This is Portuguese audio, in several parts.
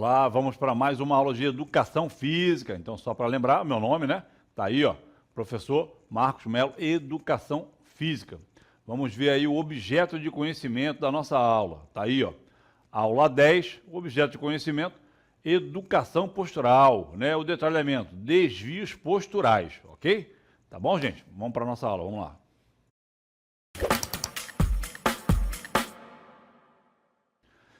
Olá, vamos para mais uma aula de Educação Física. Então, só para lembrar, meu nome, né? Tá aí, ó, professor Marcos Melo, Educação Física. Vamos ver aí o objeto de conhecimento da nossa aula. Tá aí, ó, aula 10, objeto de conhecimento, educação postural, né? O detalhamento, desvios posturais, ok? Tá bom, gente? Vamos para a nossa aula, vamos lá.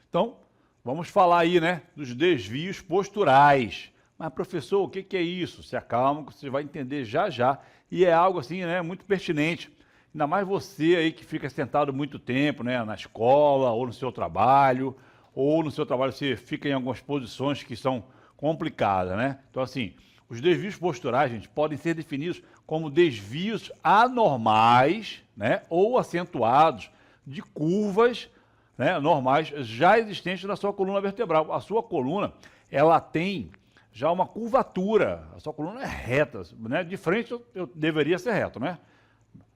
Então, vamos falar aí, né, dos desvios posturais. Mas, professor, o que é isso? Se acalma, que você vai entender já já. E é algo assim, né, muito pertinente. Ainda mais você aí que fica sentado muito tempo, né, na escola, ou no seu trabalho, você fica em algumas posições que são complicadas, né? Então, assim, os desvios posturais, gente, podem ser definidos como desvios anormais, né, ou acentuados de curvas, né, normais já existentes na sua coluna vertebral. A sua coluna, ela tem já uma curvatura, a sua coluna é reta, né? De frente eu deveria ser reto, né?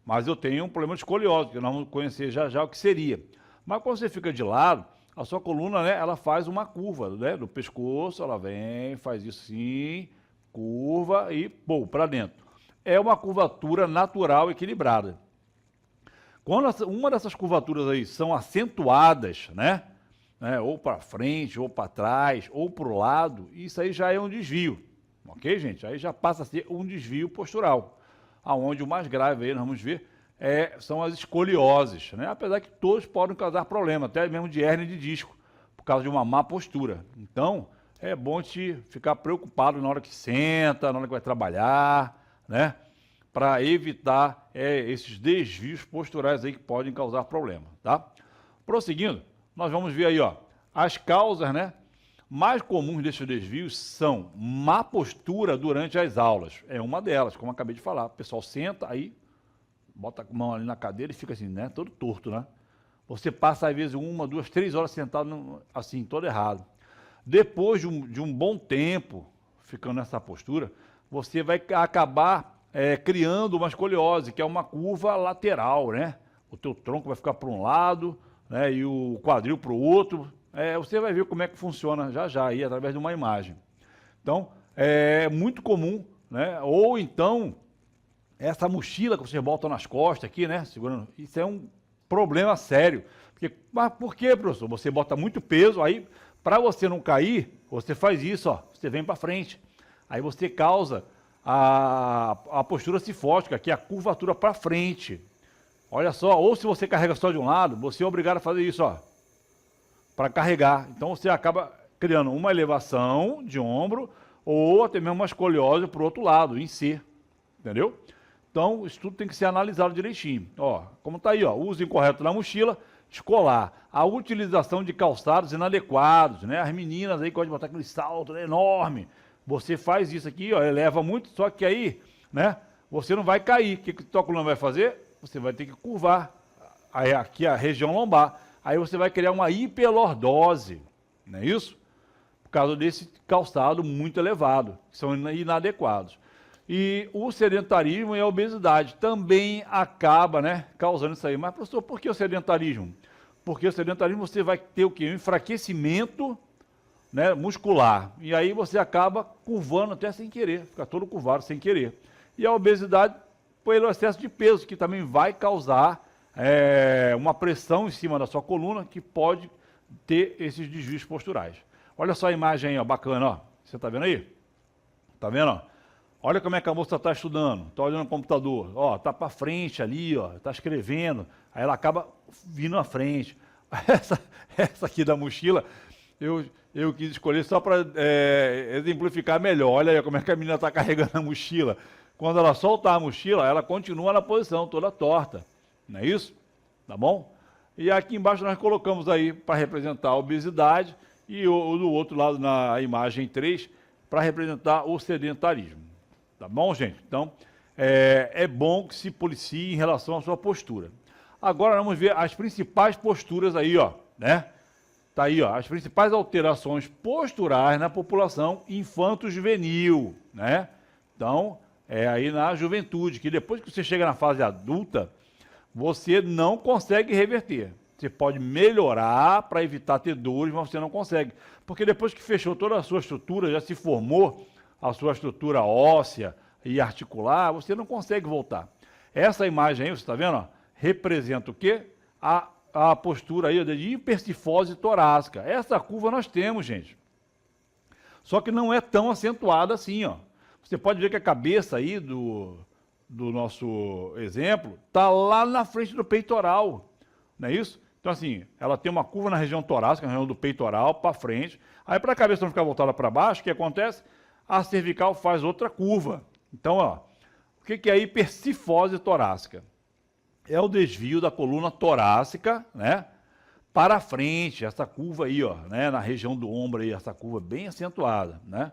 Mas eu tenho um problema de escoliose, que nós vamos conhecer já já o que seria. Mas quando você fica de lado, a sua coluna, né, ela faz uma curva, né, do pescoço, ela vem, faz isso assim, curva e pô, para dentro. É uma curvatura natural equilibrada. Quando uma dessas curvaturas aí são acentuadas, né, ou para frente, ou para trás, ou para o lado, isso aí já é um desvio, ok, gente? Aí já passa a ser um desvio postural, aonde o mais grave aí, nós vamos ver, são as escolioses, né? Apesar que todos podem causar problema, até mesmo de hérnia de disco, por causa de uma má postura. Então, é bom te ficar preocupado na hora que senta, na hora que vai trabalhar, né? Para evitar esses desvios posturais aí que podem causar problema, tá? Prosseguindo, nós vamos ver aí, ó, as causas, né, mais comuns desses desvios são má postura durante as aulas. É uma delas, como eu acabei de falar. O pessoal senta, aí bota a mão ali na cadeira e fica assim, né, todo torto, né? Você passa, às vezes, 1, 2, 3 horas sentado assim, todo errado. Depois de um bom tempo ficando nessa postura, você vai acabar criando uma escoliose, que é uma curva lateral, né? O teu tronco vai ficar para um lado, né, e o quadril para o outro. Você vai ver como é que funciona já já aí, através de uma imagem. Então, é muito comum, né? Ou então, essa mochila que você bota nas costas aqui, né, segurando, isso é um problema sério. Mas por quê, professor? Você bota muito peso, aí, para você não cair, você faz isso, ó, você vem para frente. Aí você causa a postura cifótica, que é a curvatura para frente. Olha só, ou se você carrega só de um lado, você é obrigado a fazer isso, ó, para carregar. Então você acaba criando uma elevação de ombro ou até mesmo uma escoliose para o outro lado, em C, entendeu? Então isso tudo tem que ser analisado direitinho. Ó, como está aí, ó, uso incorreto da mochila escolar, a utilização de calçados inadequados, né? As meninas aí gostam de botar aquele salto, né, enorme. Você faz isso aqui, ó, eleva muito, só que aí, né, você não vai cair. O que a tua coluna vai fazer? Você vai ter que curvar aí, aqui a região lombar. Aí você vai criar uma hiperlordose, não é isso? Por causa desse calçado muito elevado, que são inadequados. E o sedentarismo e a obesidade também acaba, né, causando isso aí. Mas, professor, por que o sedentarismo? Porque o sedentarismo você vai ter o quê? Um enfraquecimento, né, muscular. E aí você acaba curvando até sem querer, fica todo curvado sem querer. E a obesidade pelo excesso de peso, que também vai causar uma pressão em cima da sua coluna, que pode ter esses desvios posturais. Olha só a imagem aí, ó, bacana, ó. Você está vendo aí? Está vendo, ó? Olha como é que a moça está estudando, está olhando no computador, ó, está para frente ali, ó, está escrevendo, aí ela acaba vindo à frente. Essa aqui da mochila, eu quis escolher só para exemplificar melhor. Olha aí como é que a menina está carregando a mochila. Quando ela soltar a mochila, ela continua na posição, toda torta. Não é isso? Tá bom? E aqui embaixo nós colocamos aí para representar a obesidade e do outro lado, na imagem 3, para representar o sedentarismo. Tá bom, gente? Então, é bom que se policie em relação à sua postura. Agora vamos ver as principais posturas aí, ó, né? Tá aí, ó, as principais alterações posturais na população infanto-juvenil, né? Então, aí na juventude, que depois que você chega na fase adulta, você não consegue reverter. Você pode melhorar para evitar ter dores, mas você não consegue. Porque depois que fechou toda a sua estrutura, já se formou a sua estrutura óssea e articular, você não consegue voltar. Essa imagem aí, você está vendo? Ó, representa o quê? A postura aí de hipercifose torácica. Essa curva nós temos, gente. Só que não é tão acentuada assim, ó. Você pode ver que a cabeça aí do nosso exemplo está lá na frente do peitoral, não é isso? Então, assim, ela tem uma curva na região torácica, na região do peitoral, para frente. Aí, para a cabeça não ficar voltada para baixo, o que acontece? A cervical faz outra curva. Então, ó, o que é a hipercifose torácica? É o desvio da coluna torácica, né, para frente, essa curva aí, ó, né, na região do ombro aí, essa curva bem acentuada, né?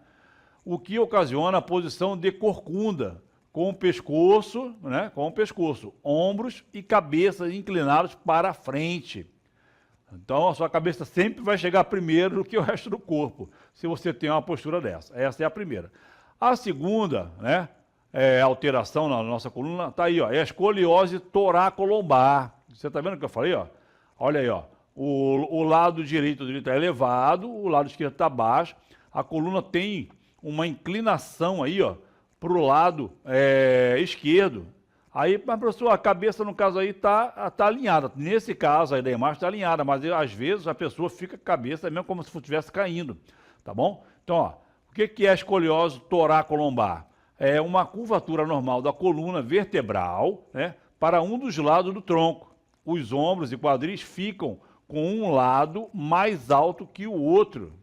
O que ocasiona a posição de corcunda, com o pescoço, né, ombros e cabeça inclinados para frente. Então, a sua cabeça sempre vai chegar primeiro do que o resto do corpo, se você tem uma postura dessa. Essa é a primeira. A segunda, né, alteração na nossa coluna, está aí, ó, é a escoliose toracolombar. Você está vendo o que eu falei? Ó? Olha aí, ó, o lado direito está elevado, o lado esquerdo está baixo, a coluna tem uma inclinação aí, ó, para o lado esquerdo. Aí, mas professor, a cabeça no caso aí tá alinhada. Nesse caso aí da imagem está alinhada, mas às vezes a pessoa fica com a cabeça mesmo como se estivesse caindo, tá bom? Então, ó, o que é a escoliose toracolombar? É uma curvatura normal da coluna vertebral, né, para um dos lados do tronco. Os ombros e quadris ficam com um lado mais alto que o outro,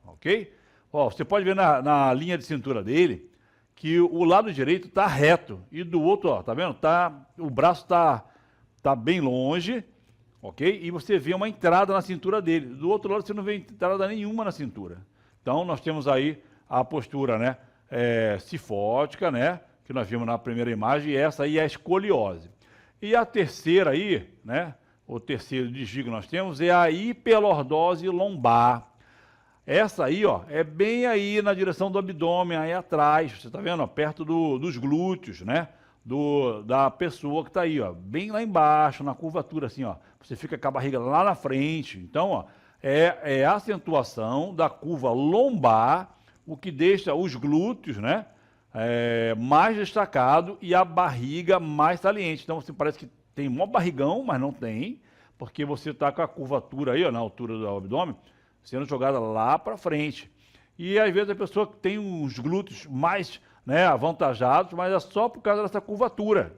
ok? Ó, você pode ver na linha de cintura dele que o lado direito está reto e do outro, ó, tá vendo? O braço tá bem longe, ok? E você vê uma entrada na cintura dele. Do outro lado você não vê entrada nenhuma na cintura. Então nós temos aí a postura, né, cifótica, né, que nós vimos na primeira imagem, e essa aí é a escoliose. E a terceira aí, né, o terceiro desvio que nós temos é a hiperlordose lombar. Essa aí, ó, é bem aí na direção do abdômen, aí atrás, você está vendo, ó, perto dos glúteos, né, da pessoa que está aí, ó, bem lá embaixo, na curvatura, assim, ó, você fica com a barriga lá na frente. Então, ó, é a acentuação da curva lombar, o que deixa os glúteos, né, mais destacado e a barriga mais saliente. Então, você parece que tem um barrigão, mas não tem, porque você está com a curvatura aí, ó, na altura do abdômen, sendo jogada lá para frente. E às vezes a pessoa tem uns glúteos mais, né, avantajados, mas é só por causa dessa curvatura,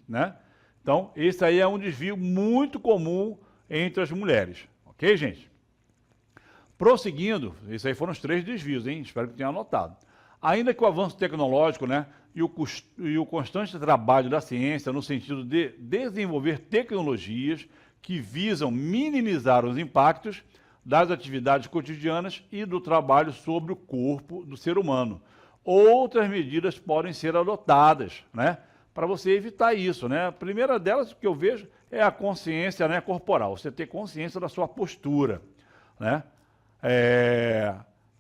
né? Então, esse aí é um desvio muito comum entre as mulheres, ok, gente? Prosseguindo, esses aí foram os 3 desvios, hein? Espero que tenham anotado. Ainda que o avanço tecnológico, né, e o constante trabalho da ciência no sentido de desenvolver tecnologias que visam minimizar os impactos das atividades cotidianas e do trabalho sobre o corpo do ser humano. Outras medidas podem ser adotadas, né, para você evitar isso, né? A primeira delas que eu vejo é a consciência, né, corporal, você ter consciência da sua postura, né?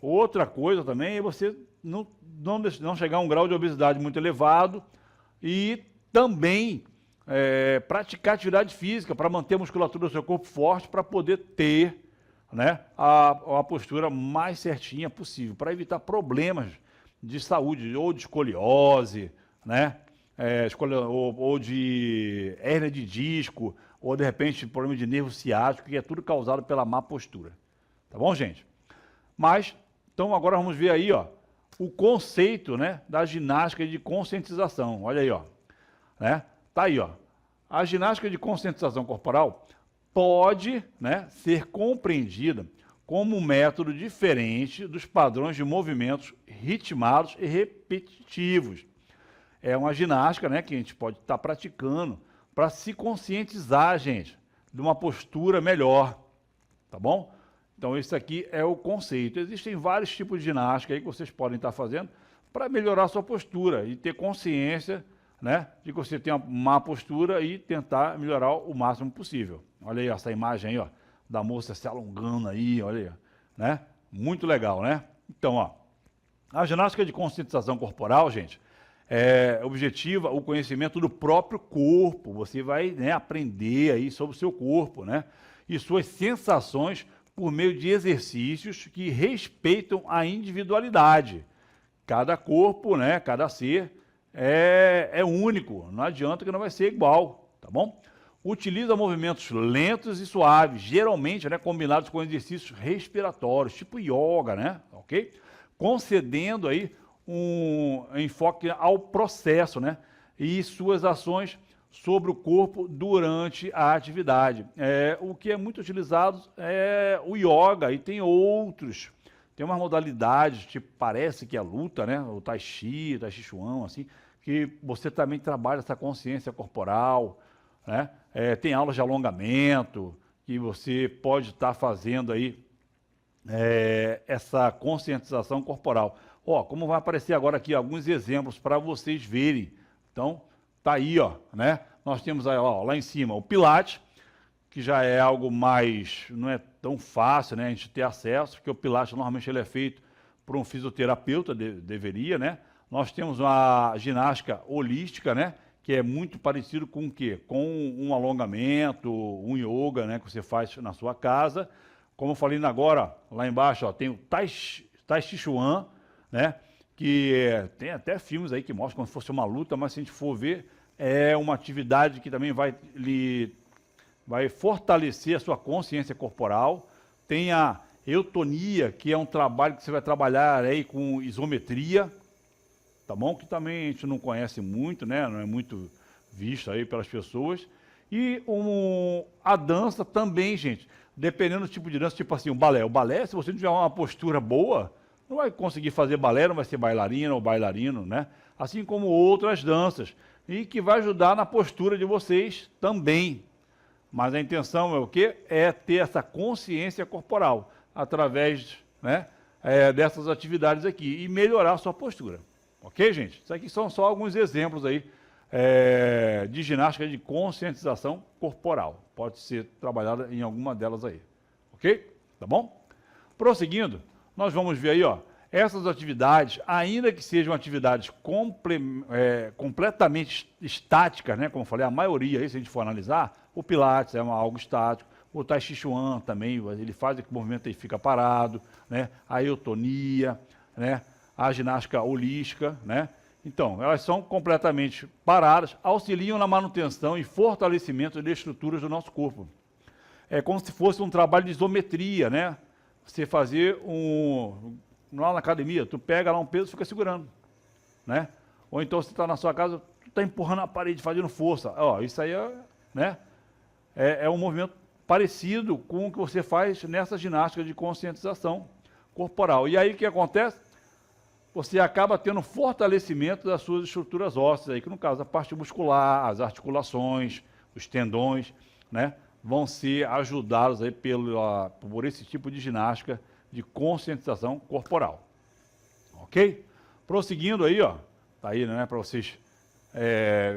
Outra coisa também é você não chegar a um grau de obesidade muito elevado e também praticar atividade física para manter a musculatura do seu corpo forte, para poder ter, né, a postura mais certinha possível, para evitar problemas de saúde, ou de escoliose, né, ou de hérnia de disco, ou de repente problema de nervo ciático, que é tudo causado pela má postura. Tá bom, gente? Mas, então agora vamos ver aí, ó, o conceito, né, da ginástica de conscientização. Olha aí, ó, né? Tá aí, ó. A ginástica de conscientização corporal pode, né, ser compreendida como um método diferente dos padrões de movimentos ritmados e repetitivos. É uma ginástica, né, que a gente pode estar praticando para se conscientizar, gente, de uma postura melhor, tá bom? Então, esse aqui é o conceito. Existem vários tipos de ginástica aí que vocês podem estar fazendo para melhorar a sua postura e ter consciência, né, de que você tem uma má postura e tentar melhorar o máximo possível. Olha aí essa imagem aí, ó, da moça se alongando aí, olha aí, né? Muito legal, né? Então, ó, a ginástica de conscientização corporal, gente, objetiva o conhecimento do próprio corpo. Você vai, né, aprender aí sobre o seu corpo, né, e suas sensações por meio de exercícios que respeitam a individualidade. Cada corpo, né, cada ser é único, não adianta que não vai ser igual, tá bom? Utiliza movimentos lentos e suaves, geralmente, né, combinados com exercícios respiratórios, tipo yoga, né, ok? Concedendo aí um enfoque ao processo, né, e suas ações sobre o corpo durante a atividade. O que é muito utilizado é o yoga, e tem outros. Tem umas modalidades, tipo, parece que é luta, né? O Tai Chi Chuan, assim, que você também trabalha essa consciência corporal, né? Tem aulas de alongamento, que você pode estar fazendo aí essa conscientização corporal. Ó, como vai aparecer agora aqui alguns exemplos para vocês verem. Então, tá aí, ó, né? Nós temos aí, ó, lá em cima o Pilates, que já é algo mais, não é tão fácil, né, a gente ter acesso, porque o Pilates normalmente ele é feito por um fisioterapeuta, deveria, né? Nós temos uma ginástica holística, né, que é muito parecido com o quê? Com um alongamento, um yoga, né, que você faz na sua casa. Como eu falei agora, lá embaixo, ó, tem o Tai Chi Chuan, né, que tem até filmes aí que mostram como se fosse uma luta, mas se a gente for ver, é uma atividade que também vai fortalecer a sua consciência corporal. Tem a eutonia, que é um trabalho que você vai trabalhar aí com isometria, tá bom? Que também a gente não conhece muito, né? Não é muito visto aí pelas pessoas. E a dança também, gente, dependendo do tipo de dança, tipo assim, o balé. O balé, se você não tiver uma postura boa, não vai conseguir fazer balé, não vai ser bailarina ou bailarino, né? Assim como outras danças, e que vai ajudar na postura de vocês também. Mas a intenção é o quê? É ter essa consciência corporal através, né, dessas atividades aqui e melhorar a sua postura. Ok, gente? Isso aqui são só alguns exemplos aí de ginástica de conscientização corporal. Pode ser trabalhada em alguma delas aí. Ok? Tá bom? Prosseguindo, nós vamos ver aí, ó, essas atividades, ainda que sejam atividades completamente estáticas, né, como eu falei, a maioria, aí, se a gente for analisar, o Pilates é algo estático, o Tai Chi Chuan também, ele faz que o movimento aí fica parado, né, a eutonia, né, a ginástica holística, né. Então, elas são completamente paradas, auxiliam na manutenção e fortalecimento de estruturas do nosso corpo. É como se fosse um trabalho de isometria, né, você fazer lá na academia, tu pega lá um peso e fica segurando, né? Ou então você está na sua casa, tu está empurrando a parede, fazendo força. Ó, isso aí né? É um movimento parecido com o que você faz nessa ginástica de conscientização corporal. E aí o que acontece? Você acaba tendo fortalecimento das suas estruturas ósseas, aí, que no caso a parte muscular, as articulações, os tendões, né? Vão ser ajudados aí por esse tipo de ginástica de conscientização corporal. Ok? Prosseguindo aí, ó, tá aí, né, para vocês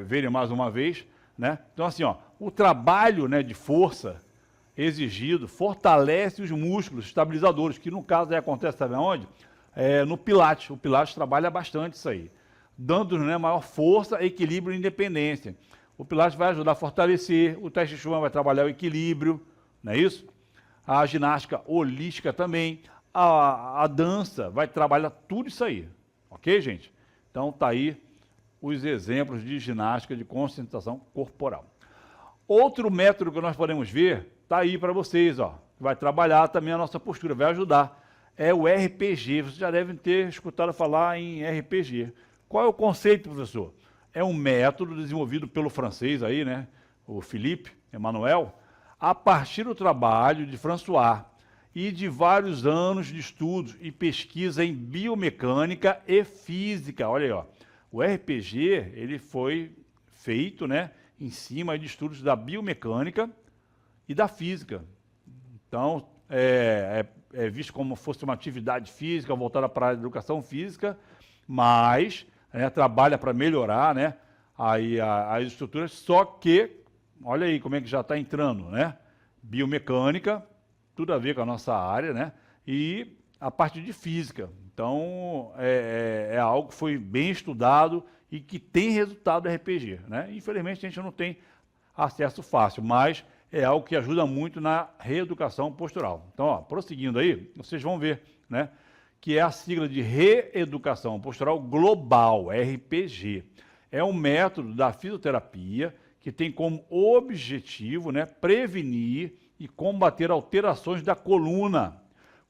verem mais uma vez, né? Então assim, ó, o trabalho, né, de força exigido fortalece os músculos estabilizadores, que no caso aí acontece, sabe aonde? No Pilates. O Pilates trabalha bastante isso aí, dando, né, maior força, equilíbrio e independência. O Pilates vai ajudar a fortalecer, o Tai Chi Chuan vai trabalhar o equilíbrio, não é isso? A ginástica holística também, a dança vai trabalhar tudo isso aí, ok, gente? Então tá aí os exemplos de ginástica de conscientização corporal. Outro método que nós podemos ver, tá aí para vocês, ó, vai trabalhar também a nossa postura, vai ajudar, é o RPG. Vocês já devem ter escutado falar em RPG. Qual é o conceito, professor? É um método desenvolvido pelo francês aí, né, o Philippe Emmanuel, a partir do trabalho de François e de vários anos de estudos e pesquisa em biomecânica e física. Olha aí, ó. O RPG, ele foi feito, né, em cima de estudos da biomecânica e da física. Então, é visto como fosse uma atividade física voltada para a educação física, mas trabalha para melhorar, né, aí as estruturas, só que, olha aí como é que já está entrando, né? Biomecânica, tudo a ver com a nossa área, né? E a parte de física. Então, é algo que foi bem estudado e que tem resultado do RPG, né? Infelizmente a gente não tem acesso fácil, mas é algo que ajuda muito na reeducação postural. Então, ó, prosseguindo aí, vocês vão ver, né, que é a sigla de Reeducação Postural Global, RPG. É um método da fisioterapia que tem como objetivo, né, prevenir e combater alterações da coluna,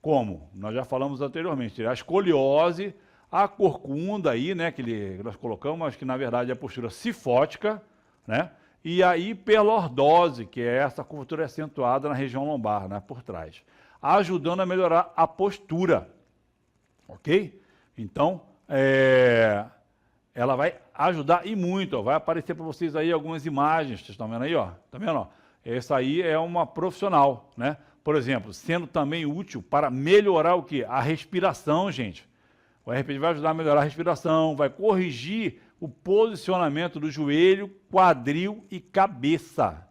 como nós já falamos anteriormente, a escoliose, a corcunda aí, né, que nós colocamos, mas que na verdade é a postura cifótica, né, e a hiperlordose, que é essa curvatura acentuada na região lombar, né, por trás, ajudando a melhorar a postura, ok? Então, ela vai ajudar e muito, ó, vai aparecer para vocês aí algumas imagens, vocês estão vendo aí, ó, tá vendo, ó? Essa aí é uma profissional, né? Por exemplo, sendo também útil para melhorar o quê? A respiração, gente. O RPG vai ajudar a melhorar a respiração, vai corrigir o posicionamento do joelho, quadril e cabeça,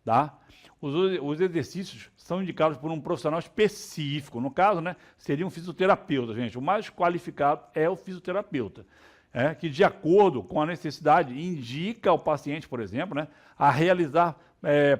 tá? Os exercícios são indicados por um profissional específico. No caso, né, seria um fisioterapeuta, gente. O mais qualificado é o fisioterapeuta, que de acordo com a necessidade indica ao paciente, por exemplo, né, a realizar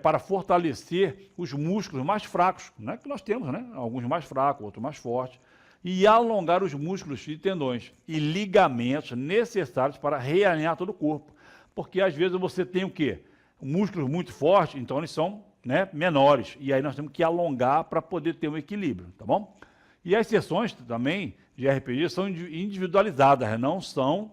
para fortalecer os músculos mais fracos, né, que nós temos, né, alguns mais fracos, outros mais fortes, e alongar os músculos e tendões e ligamentos necessários para realinhar todo o corpo. Porque às vezes você tem o quê? Músculos muito fortes, então eles são, né, menores, e aí nós temos que alongar para poder ter um equilíbrio, tá bom? E as sessões também de RPG são individualizadas, não são,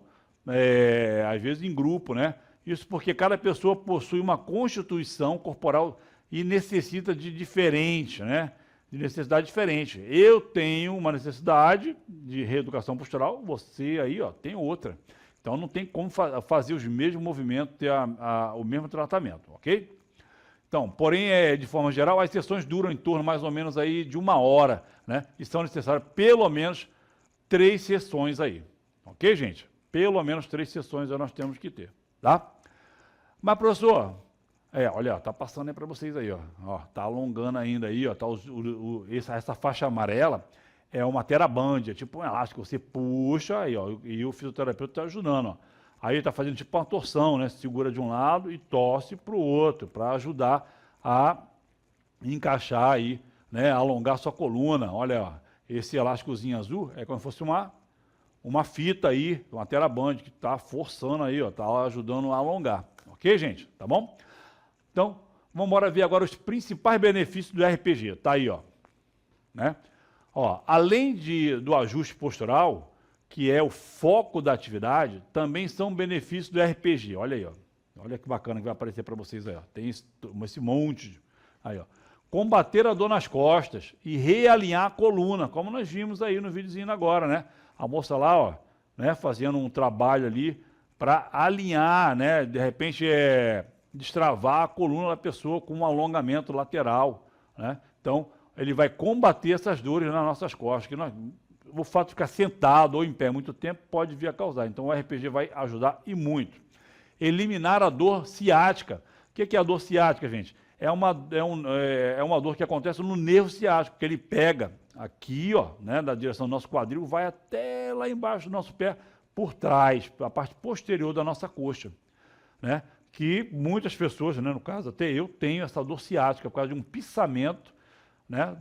às vezes, em grupo, né? Isso porque cada pessoa possui uma constituição corporal e necessita de diferente, né? De necessidade diferente. Eu tenho uma necessidade de reeducação postural, você aí, ó, tem outra. Então não tem como fazer os mesmos movimentos, ter o mesmo tratamento, ok? Então, porém, de forma geral, as sessões duram em torno mais ou menos aí de 1 hora, né? E são necessárias pelo menos 3 sessões aí, ok, gente? Pelo menos 3 sessões nós temos que ter, tá? Mas, professor, olha, tá passando aí para vocês aí, ó, tá alongando ainda aí, ó, tá essa faixa amarela é uma TheraBand, é tipo um elástico, você puxa aí, ó, e o fisioterapeuta tá ajudando, ó. Aí ele tá fazendo tipo uma torção, né, segura de um lado e torce para o outro, para ajudar a encaixar aí, né, alongar sua coluna. Olha, ó, esse elásticozinho azul é como se fosse uma fita aí, uma TheraBand que tá forçando aí, ó, tá ajudando a alongar. Ok, gente? Tá bom? Então, vamos embora ver agora os principais benefícios do RPG. Tá aí, ó. Né? Ó, além do ajuste postural, que é o foco da atividade, também são benefícios do RPG. Olha aí, ó. Olha que bacana que vai aparecer para vocês aí, ó. Tem esse monte. Aí, ó. Combater a dor nas costas e realinhar a coluna, como nós vimos aí no videozinho agora, né? A moça lá, ó, né, fazendo um trabalho ali para alinhar, né, de repente destravar a coluna da pessoa com um alongamento lateral, né? Então, ele vai combater essas dores nas nossas costas, que o fato de ficar sentado ou em pé muito tempo pode vir a causar. Então, o RPG vai ajudar e muito. Eliminar a dor ciática. O que é a dor ciática, gente? É uma dor que acontece no nervo ciático, que ele pega aqui, ó, né, da direção do nosso quadril, vai até lá embaixo do nosso pé, por trás, a parte posterior da nossa coxa, né? Que muitas pessoas, né, no caso até eu, tenho essa dor ciática por causa de um pissamento, né,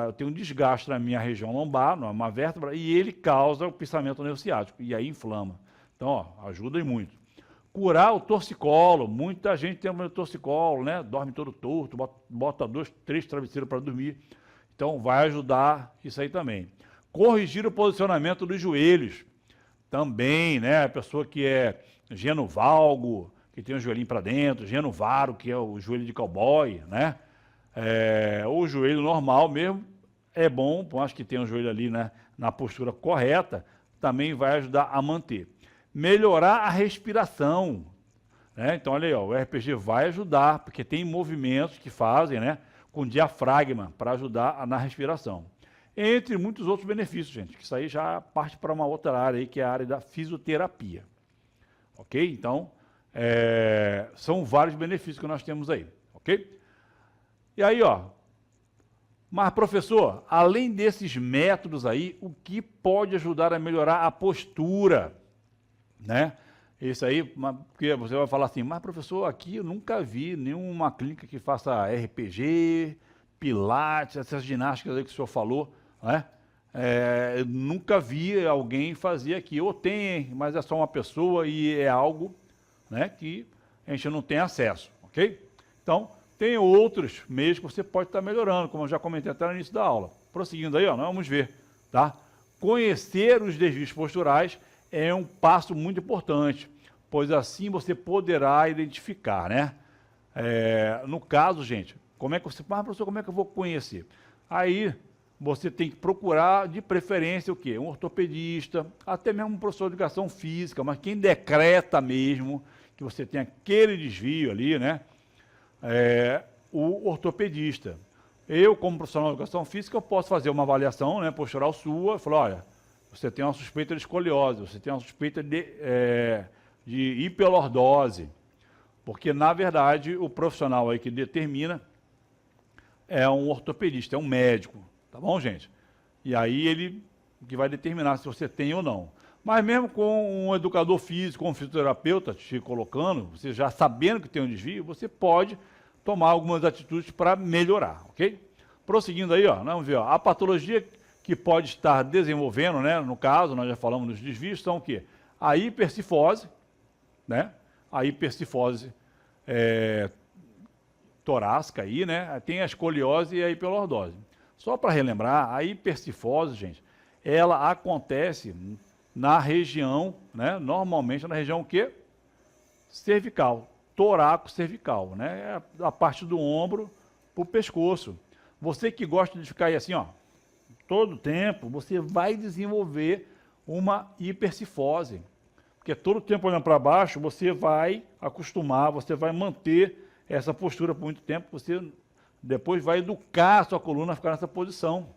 eu tenho um desgaste na minha região lombar, numa vértebra, e ele causa o pissamento nervo ciático, e aí inflama. Então, ó, ajuda e muito. Curar o torcicolo, muita gente tem um torcicolo, né, dorme todo torto, bota 2, 3 travesseiros para dormir, então vai ajudar isso aí também. Corrigir o posicionamento dos joelhos, também, né, a pessoa que é genovalgo, que tem o joelhinho para dentro, genovaro, que é o joelho de cowboy, né, ou o joelho normal mesmo, é bom, por mais que tenha o joelho ali, né, na postura correta, também vai ajudar a manter. Melhorar a respiração, né, então olha aí, ó, o RPG vai ajudar, porque tem movimentos que fazem, né, com diafragma, para ajudar na respiração. Entre muitos outros benefícios, gente, que isso aí já parte para uma outra área aí, que é a área da fisioterapia. Ok? Então, são vários benefícios que nós temos aí. Ok? E aí, ó, mas professor, além desses métodos aí, o que pode ajudar a melhorar a postura, né? Esse aí, porque você vai falar assim, mas professor, aqui eu nunca vi nenhuma clínica que faça RPG, Pilates, essas ginásticas aí que o senhor falou, né? Eu nunca vi alguém fazer aqui. Ou tem, mas é só uma pessoa e é algo, né, que a gente não tem acesso, ok? Então, tem outros meios que você pode estar melhorando, como eu já comentei até no início da aula. Prosseguindo aí, ó, nós vamos ver, tá? Conhecer os desvios posturais é um passo muito importante, pois assim você poderá identificar, né? No caso, gente, como é que você... Mas, professor, como é que eu vou conhecer? Aí, você tem que procurar, de preferência, o quê? Um ortopedista, até mesmo um professor de educação física, mas quem decreta mesmo que você tem aquele desvio ali, né? O ortopedista. Eu, como profissional de educação física, eu posso fazer uma avaliação, né, postural sua, falar, olha, você tem uma suspeita de escoliose, você tem uma suspeita de hiperlordose, porque, na verdade, o profissional aí que determina é um ortopedista, é um médico, tá bom, gente? E aí ele que vai determinar se você tem ou não. Mas mesmo com um educador físico, um fisioterapeuta te colocando, você já sabendo que tem um desvio, você pode tomar algumas atitudes para melhorar, ok? Prosseguindo aí, ó, vamos ver, ó, a patologia que pode estar desenvolvendo, né, no caso, nós já falamos dos desvios, são o quê? A hipercifose, né? A hipercifose torácica aí, né? Tem a escoliose e a hiperlordose. Só para relembrar, a hipercifose, gente, ela acontece na região, né? Normalmente na região o quê? Cervical, torácico-cervical, né? É a parte do ombro para o pescoço. Você que gosta de ficar aí assim, ó, todo o tempo, você vai desenvolver uma hipercifose. Porque todo o tempo olhando para baixo, você vai acostumar, você vai manter essa postura por muito tempo, você depois vai educar a sua coluna a ficar nessa posição.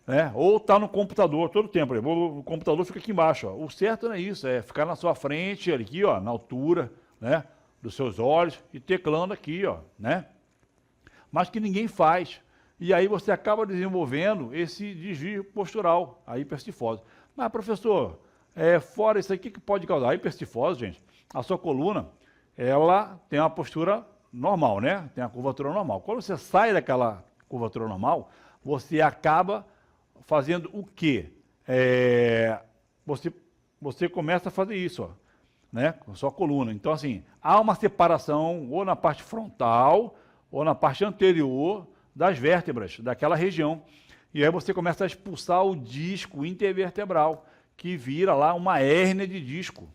Né? Ou está no computador todo o tempo, o computador fica aqui embaixo. Ó. O certo não é isso, é ficar na sua frente, aqui, ó, na altura, né, dos seus olhos e teclando aqui, ó, né? Mas que ninguém faz. E aí você acaba desenvolvendo esse desvio postural, a hipercifose. Mas, professor, fora isso aqui, que pode causar a hipercifose, gente, a sua coluna, ela tem uma postura normal, né? Tem a curvatura normal. Quando você sai daquela curvatura normal, você acaba fazendo o quê? Você começa a fazer isso, ó, né? Com a sua coluna. Então, assim, há uma separação ou na parte frontal ou na parte anterior das vértebras daquela região. E aí você começa a expulsar o disco intervertebral, que vira lá uma hérnia de disco.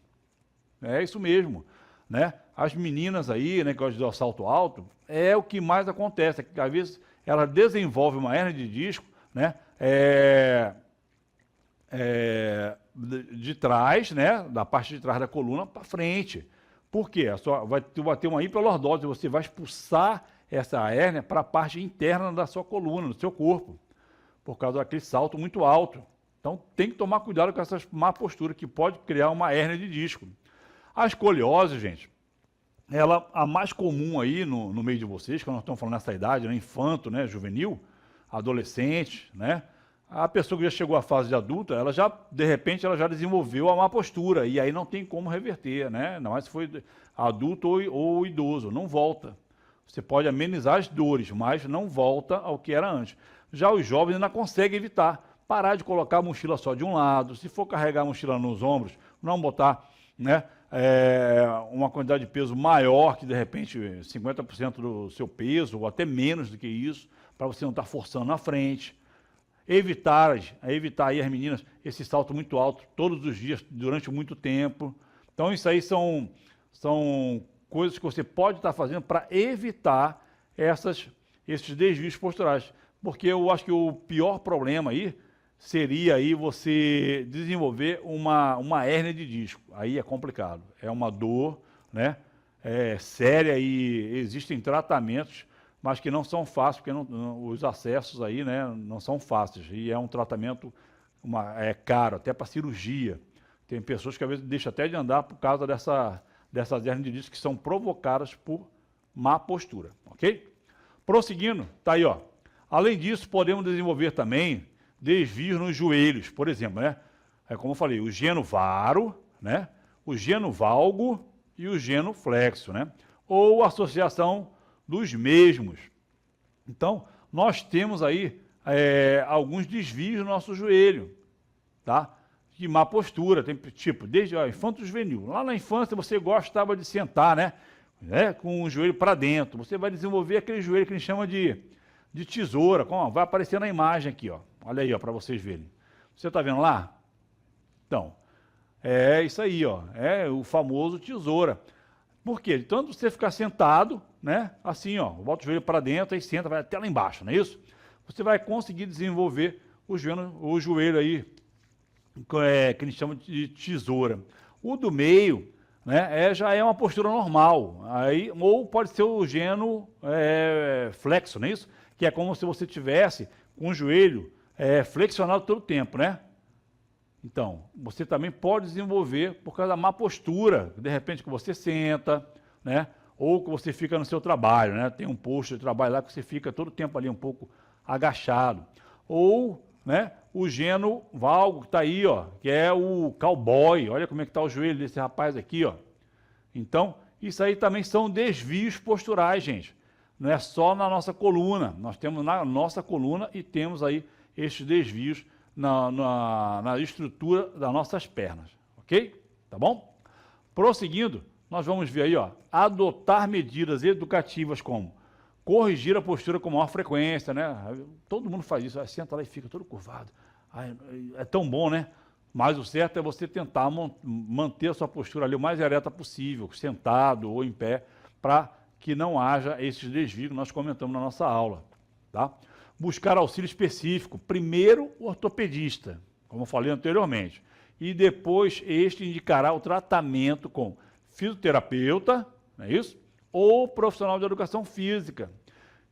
É isso mesmo, né? As meninas aí, né, que gostam de dar salto alto, é o que mais acontece, é que às vezes ela desenvolve uma hérnia de disco, né, de trás, né, da parte de trás da coluna para frente. Por quê? Vai ter uma hiperlordose, você vai expulsar essa hérnia para a parte interna da sua coluna, do seu corpo, por causa daquele salto muito alto. Então tem que tomar cuidado com essa má postura, que pode criar uma hérnia de disco. A escoliose, gente, ela a mais comum aí no meio de vocês, quando nós estamos falando nessa idade, né, infanto, né, juvenil, adolescente, né, a pessoa que já chegou à fase de adulta, ela já, de repente, ela já desenvolveu a má postura, e aí não tem como reverter, né, não é se foi adulto ou idoso, não volta. Você pode amenizar as dores, mas não volta ao que era antes. Já os jovens ainda conseguem evitar, parar de colocar a mochila só de um lado, se for carregar a mochila nos ombros, não botar, né, uma quantidade de peso maior que, de repente, 50% do seu peso, ou até menos do que isso, para você não estar forçando na frente. Evitar aí as meninas esse salto muito alto todos os dias, durante muito tempo. Então, isso aí são coisas que você pode estar fazendo para evitar esses desvios posturais. Porque eu acho que o pior problema aí seria aí você desenvolver uma hérnia de disco. Aí é complicado. É uma dor, né, séria, e existem tratamentos, mas que não são fáceis, porque os acessos aí, né, não são fáceis. E é um tratamento caro, até para cirurgia. Tem pessoas que às vezes deixam até de andar por causa dessas hérnias de disco que são provocadas por má postura, ok? Prosseguindo, tá aí, ó. Além disso, podemos desenvolver também desvios nos joelhos, por exemplo, né? Como eu falei, o geno varo, né? o geno-valgo e o geno-flexo, né? Ou associação dos mesmos. Então, nós temos aí alguns desvios no nosso joelho, tá? De má postura, tem tipo, desde a infanto juvenil. Lá na infância você gostava de sentar, né? Com o joelho para dentro. Você vai desenvolver aquele joelho que a gente chama de tesoura, como vai aparecer na imagem aqui, ó. Olha aí, ó, para vocês verem. Você está vendo lá? Então, é isso aí, ó. É o famoso tesoura. Por quê? De tanto você ficar sentado, né? Assim, ó, bota o joelho para dentro, aí senta, vai até lá embaixo, não é isso? Você vai conseguir desenvolver o joelho aí, que a gente chama de tesoura. O do meio, né, já é uma postura normal, aí, ou pode ser o geno flexo, não é isso? Que é como se você tivesse com o joelho flexionado todo o tempo, né? Então, você também pode desenvolver por causa da má postura, de repente que você senta, né? Ou que você fica no seu trabalho, né? Tem um posto de trabalho lá que você fica todo o tempo ali um pouco agachado. Ou, né, o geno-valgo que está aí, ó, que é o cowboy. Olha como é que está o joelho desse rapaz aqui, ó. Então, isso aí também são desvios posturais, gente. Não é só na nossa coluna. Nós temos na nossa coluna e temos aí estes desvios na estrutura das nossas pernas, ok? Tá bom? Prosseguindo, nós vamos ver aí, ó, adotar medidas educativas como corrigir a postura com maior frequência, né? Todo mundo faz isso, senta lá e fica todo curvado. É tão bom, né? Mas o certo é você tentar manter a sua postura ali o mais ereta possível, sentado ou em pé, para que não haja esses desvios que nós comentamos na nossa aula, tá? Buscar auxílio específico, primeiro o ortopedista, como eu falei anteriormente, e depois este indicará o tratamento com fisioterapeuta, não é isso? Ou profissional de educação física.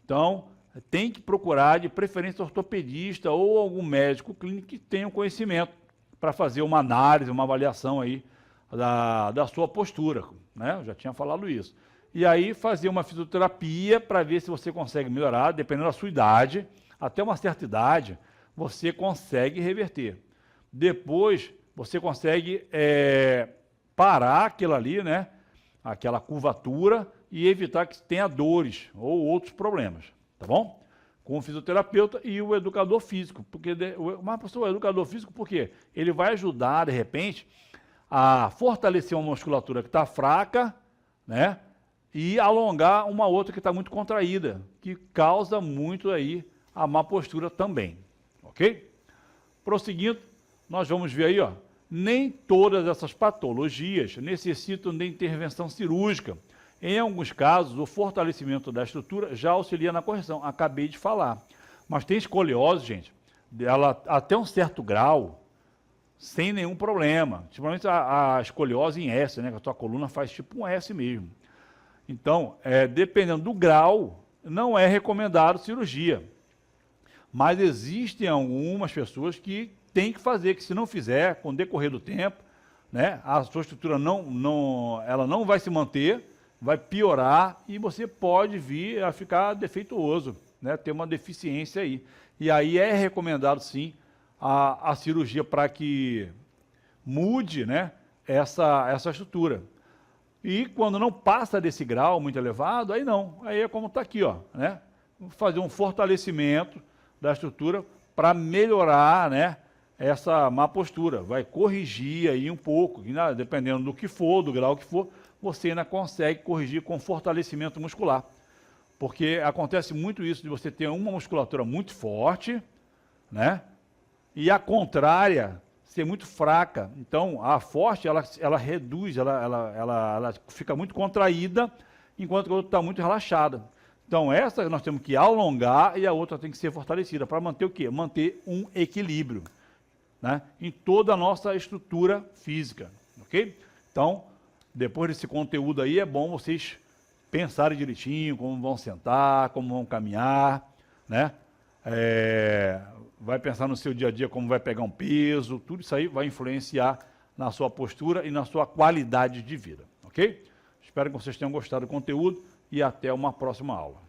Então, tem que procurar de preferência ortopedista ou algum médico clínico que tenha um conhecimento para fazer uma análise, uma avaliação aí da sua postura, né? Eu já tinha falado isso. E aí fazer uma fisioterapia para ver se você consegue melhorar, dependendo da sua idade, até uma certa idade, você consegue reverter. Depois, você consegue parar aquilo ali, né? Aquela curvatura e evitar que tenha dores ou outros problemas, tá bom? Com o fisioterapeuta e o educador físico, porque o educador físico, por quê? Ele vai ajudar, de repente, a fortalecer uma musculatura que está fraca, né? E alongar uma outra que está muito contraída, que causa muito aí a má postura também, ok? Prosseguindo, nós vamos ver aí, ó, nem todas essas patologias necessitam de intervenção cirúrgica. Em alguns casos, o fortalecimento da estrutura já auxilia na correção, acabei de falar. Mas tem escoliose, gente, ela até um certo grau, sem nenhum problema. Principalmente a escoliose em S, né, que a tua coluna faz tipo um S mesmo. Então, dependendo do grau, não é recomendado cirurgia. Mas existem algumas pessoas que têm que fazer, que se não fizer, com o decorrer do tempo, né, a sua estrutura ela não vai se manter, vai piorar e você pode vir a ficar defeituoso, né, ter uma deficiência aí. E aí é recomendado, sim, a cirurgia para que mude, né, essa estrutura. E quando não passa desse grau muito elevado, aí não. Aí é como está aqui, ó, né? Fazer um fortalecimento da estrutura para melhorar, né, essa má postura. Vai corrigir aí um pouco, dependendo do que for, do grau que for, você ainda consegue corrigir com fortalecimento muscular. Porque acontece muito isso de você ter uma musculatura muito forte, né? E a contrária ser muito fraca. Então, a forte, ela reduz, ela fica muito contraída, enquanto que a outra está muito relaxada. Então, essa nós temos que alongar e a outra tem que ser fortalecida, para manter o quê? Manter um equilíbrio, né, em toda a nossa estrutura física, ok? Então, depois desse conteúdo aí, é bom vocês pensarem direitinho como vão sentar, como vão caminhar, né? Vai pensar no seu dia a dia como vai pegar um peso, tudo isso aí vai influenciar na sua postura e na sua qualidade de vida, ok? Espero que vocês tenham gostado do conteúdo e até uma próxima aula.